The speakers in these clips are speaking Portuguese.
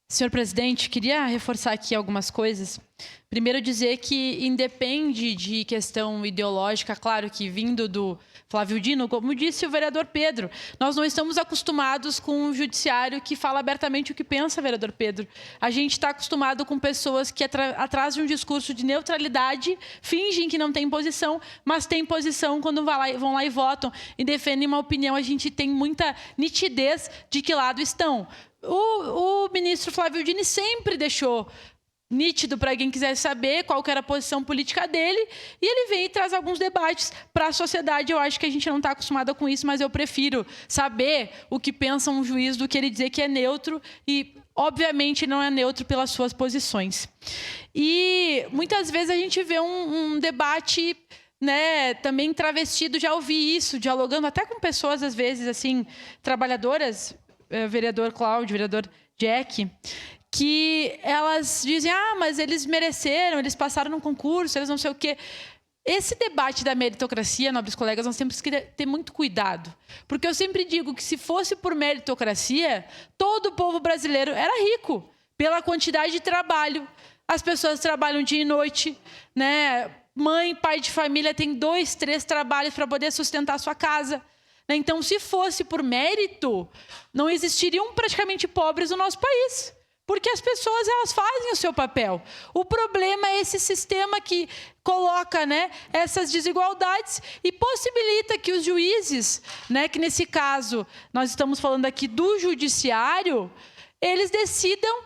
Senhor presidente, queria reforçar aqui algumas coisas. Primeiro, dizer que independe de questão ideológica, claro que vindo do Flávio Dino, como disse o vereador Pedro, nós não estamos acostumados com um judiciário que fala abertamente o que pensa, vereador Pedro. A gente está acostumado com pessoas que, atrás de um discurso de neutralidade, fingem que não tem posição, mas têm posição quando vão lá e votam e defendem uma opinião. A gente tem muita nitidez de que lado estão. O ministro Flávio Dino sempre deixou nítido para quem quiser saber qual que era a posição política dele, e ele vem e traz alguns debates para a sociedade. Eu acho que a gente não está acostumado com isso, mas eu prefiro saber o que pensa um juiz do que ele dizer que é neutro, e obviamente não é neutro pelas suas posições. E muitas vezes a gente vê um debate, né, também travestido, já ouvi isso, dialogando até com pessoas, às vezes, assim, trabalhadoras, vereador Cláudio, vereador Jack, que elas dizem, mas eles mereceram, eles passaram num concurso, eles não sei o quê. Esse debate da meritocracia, nobres colegas, nós temos que ter muito cuidado. Porque eu sempre digo que se fosse por meritocracia, todo o povo brasileiro era rico, pela quantidade de trabalho. As pessoas trabalham dia e noite, né? Mãe, pai de família tem 2, 3 trabalhos para poder sustentar a sua casa. Então, se fosse por mérito, não existiriam praticamente pobres no nosso país. Porque as pessoas, elas fazem o seu papel. O problema é esse sistema que coloca, né, essas desigualdades e possibilita que os juízes, né, que nesse caso nós estamos falando aqui do judiciário, eles decidam,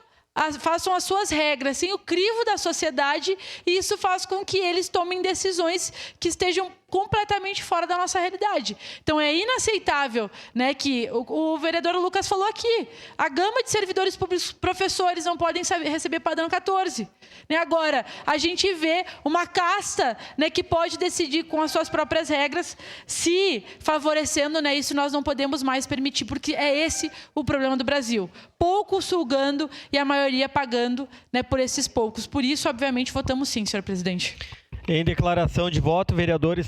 façam as suas regras sem o crivo da sociedade, e isso faz com que eles tomem decisões que estejam completamente fora da nossa realidade. Então, é inaceitável, né, que o vereador Lucas falou aqui, a gama de servidores públicos, professores, não podem receber padrão 14. Né? Agora, a gente vê uma casta, né, que pode decidir com as suas próprias regras, se favorecendo, né, isso nós não podemos mais permitir, porque é esse o problema do Brasil. Poucos sugando e a maioria pagando, né, por esses poucos. Por isso, obviamente, votamos sim, senhor presidente. Em declaração de voto, vereadores